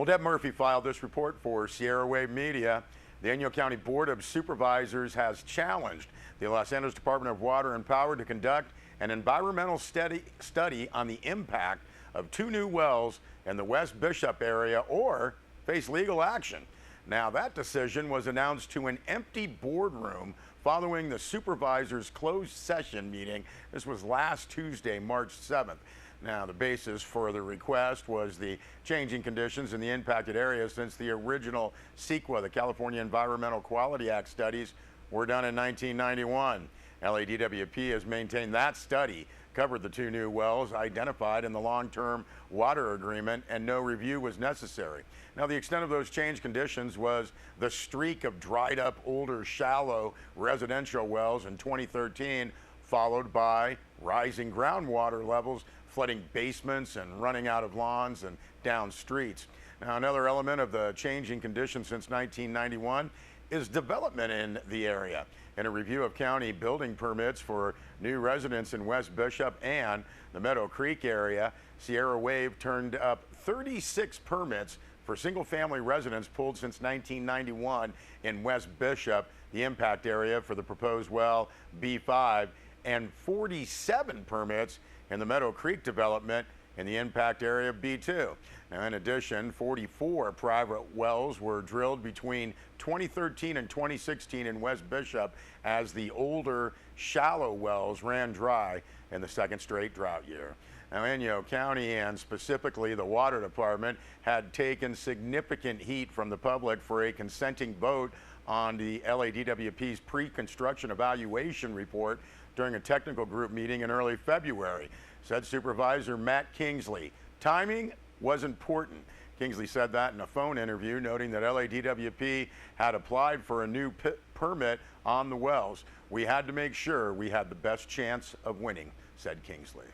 Well, Deb Murphy filed this report for Sierra Wave Media. The Inyo County Board of Supervisors has challenged the Los Angeles Department of Water and Power to conduct an environmental study on the impact of two new wells in the West Bishop area or face legal action. Now, that decision was announced to an empty boardroom following the supervisors' closed session meeting. This was last Tuesday, March 7th. Now, the basis for the request was the changing conditions in the impacted area since the original CEQA, the California Environmental Quality Act studies, were done in 1991. LADWP has maintained that study covered the two new wells identified in the long-term water agreement, and no review was necessary. Now, the extent of those change conditions was the streak of dried up, older, shallow residential wells in 2013, followed by rising groundwater levels, flooding basements and running out of lawns and down streets. Now, another element of the changing conditions since 1991 is development in the area. In a review of county building permits for new residents in West Bishop and the Meadow Creek area, Sierra Wave turned up 36 permits for single-family residents pulled since 1991 in West Bishop, the impact area for the proposed well B5, and 47 permits in the Meadow Creek development in the impact area B2. Now, in addition, 44 private wells were drilled between 2013 and 2016 in West Bishop as the older, shallow wells ran dry in the second straight drought year. Now, Inyo County and specifically the Water Department had taken significant heat from the public for a consenting vote on the LADWP's pre-construction evaluation report during a technical group meeting in early February. Said Supervisor Matt Kingsley, timing was important. Kingsley said that in a phone interview, noting that LADWP had applied for a new permit on the wells. We had to make sure we had the best chance of winning, said Kingsley.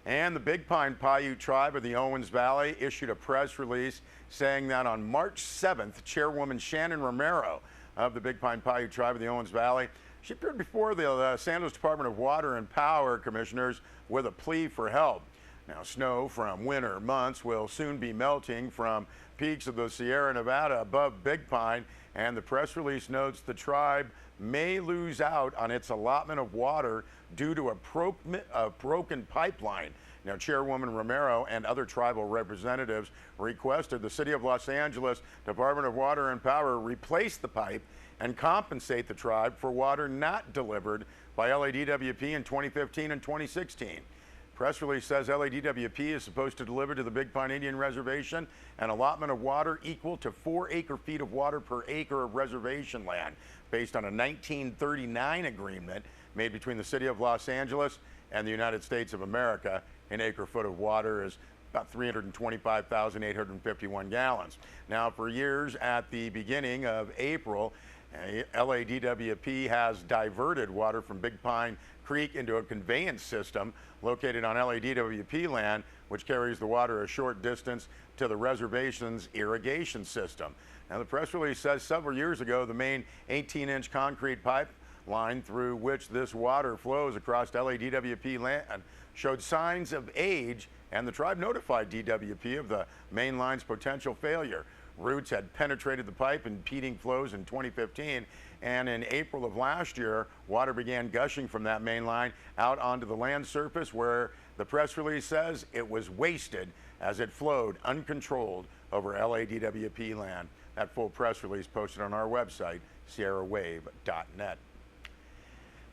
And the Big Pine Paiute tribe of the Owens Valley issued a press release saying that on March 7th, Chairwoman Shannon Romero of the Big Pine Paiute tribe of the Owens Valley, she appeared before the Los Angeles Department of Water and Power commissioners with a plea for help. Now, snow from winter months will soon be melting from peaks of the Sierra Nevada above Big Pine, and the press release notes the tribe may lose out on its allotment of water due to a broken pipeline. Now, Chairwoman Romero and other tribal representatives requested the City of Los Angeles Department of Water and Power replace the pipe and compensate the tribe for water not delivered by LADWP in 2015 and 2016. Press release says LADWP is supposed to deliver to the Big Pine Indian Reservation an allotment of water equal to 4 acre-feet of water per acre of reservation land, based on a 1939 agreement made between the City of Los Angeles and the United States of America. An acre-foot of water is about 325,851 gallons. Now, for years, at the beginning of April, LADWP has diverted water from Big Pine Creek into a conveyance system located on LADWP land, which carries the water a short distance to the reservation's irrigation system. Now, the press release says several years ago, the main 18-inch concrete pipeline through which this water flows across LADWP land showed signs of age, and the tribe notified DWP of the main line's potential failure. Roots had penetrated the pipe, impeding flows in 2015, and in April of last year, water began gushing from that main line out onto the land surface, where the press release says it was wasted as it flowed uncontrolled over LADWP land. That full press release posted on our website, sierrawave.net.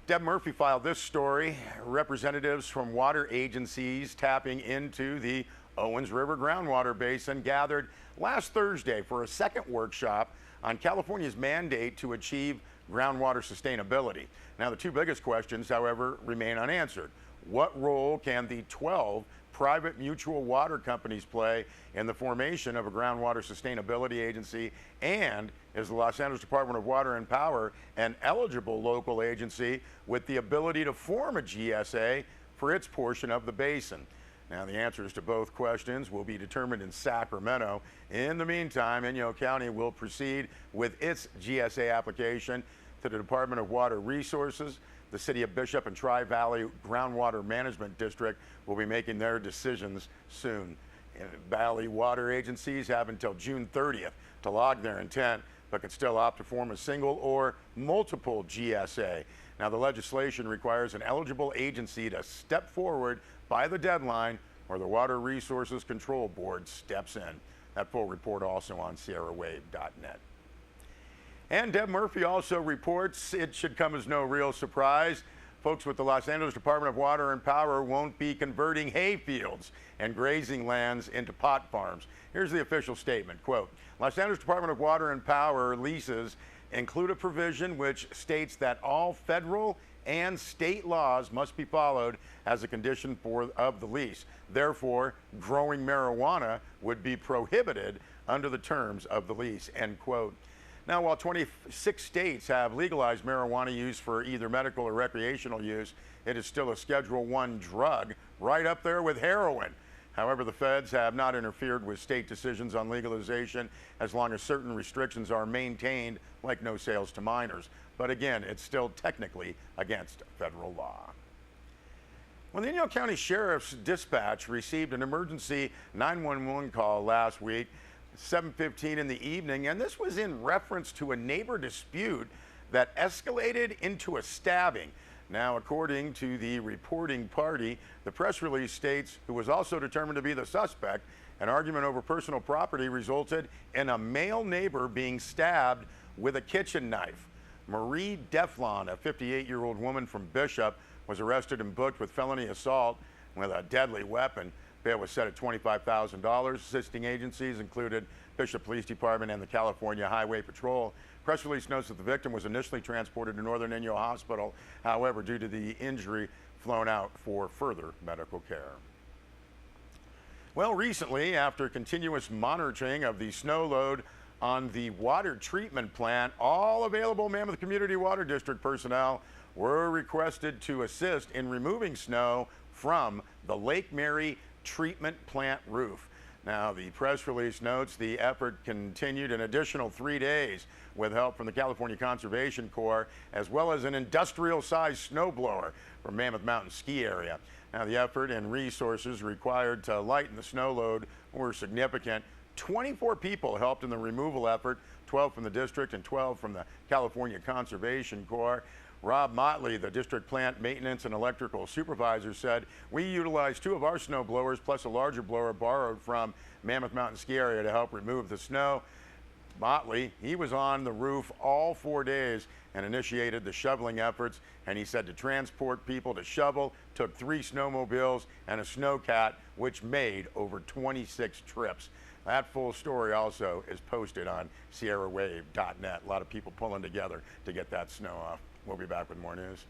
Deb Murphy filed this story. Representatives from water agencies tapping into the Owens River groundwater basin gathered last Thursday for a second workshop on California's mandate to achieve groundwater sustainability. Now, the two biggest questions, however, remain unanswered. What role can the 12 private mutual water companies play in the formation of a groundwater sustainability agency? And is the Los Angeles Department of Water and Power an eligible local agency with the ability to form a GSA for its portion of the basin? Now, the answers to both questions will be determined in Sacramento. In the meantime, Inyo County will proceed with its GSA application to the Department of Water Resources. The City of Bishop and Tri-Valley Groundwater Management District will be making their decisions soon. Valley water agencies have until June 30th to log their intent, but could still opt to form a single or multiple GSA. Now, the legislation requires an eligible agency to step forward by the deadline, or the Water Resources Control Board steps in. That full report also on SierraWave.net. And Deb Murphy also reports, it should come as no real surprise, folks with the Los Angeles Department of Water and Power won't be converting hay fields and grazing lands into pot farms. Here's the official statement, quote, Los Angeles Department of Water and Power leases include a provision which states that all federal and state laws must be followed as a condition of the lease. Therefore, growing marijuana would be prohibited under the terms of the lease, end quote. Now, while 26 states have legalized marijuana use for either medical or recreational use, it is still a Schedule I drug, right up there with heroin. However, the feds have not interfered with state decisions on legalization as long as certain restrictions are maintained, like no sales to minors. But again, it's still technically against federal law. Well, the Inyo County Sheriff's Dispatch received an emergency 911 call last week, 7:15 in the evening, and this was in reference to a neighbor dispute that escalated into a stabbing. Now, according to the reporting party, the press release states, who was also determined to be the suspect, an argument over personal property resulted in a male neighbor being stabbed with a kitchen knife. Marie Deflon, a 58-year-old woman from Bishop, was arrested and booked with felony assault with a deadly weapon. Bail was set at $25,000. Assisting agencies included Bishop Police Department and the California Highway Patrol. Press release notes that the victim was initially transported to Northern Inyo Hospital. However, due to the injury, flown out for further medical care. Well, recently, after continuous monitoring of the snow load on the water treatment plant, all available Mammoth Community Water District personnel were requested to assist in removing snow from the Lake Mary treatment plant roof. Now, the press release notes the effort continued an additional 3 days with help from the California Conservation Corps, as well as an industrial-sized snowblower from Mammoth Mountain Ski Area. Now, the effort and resources required to lighten the snow load were significant. 24 people helped in the removal effort, 12 from the district and 12 from the California Conservation Corps. Rob Motley, the district plant maintenance and electrical supervisor, said, we utilized 2 of our snow blowers plus a larger blower borrowed from Mammoth Mountain Ski Area to help remove the snow. Motley, he was on the roof all 4 days and initiated the shoveling efforts, and he said to transport people to shovel took 3 snowmobiles and a snowcat, which made over 26 trips. That full story also is posted on SierraWave.net. A lot of people pulling together to get that snow off. We'll be back with more news.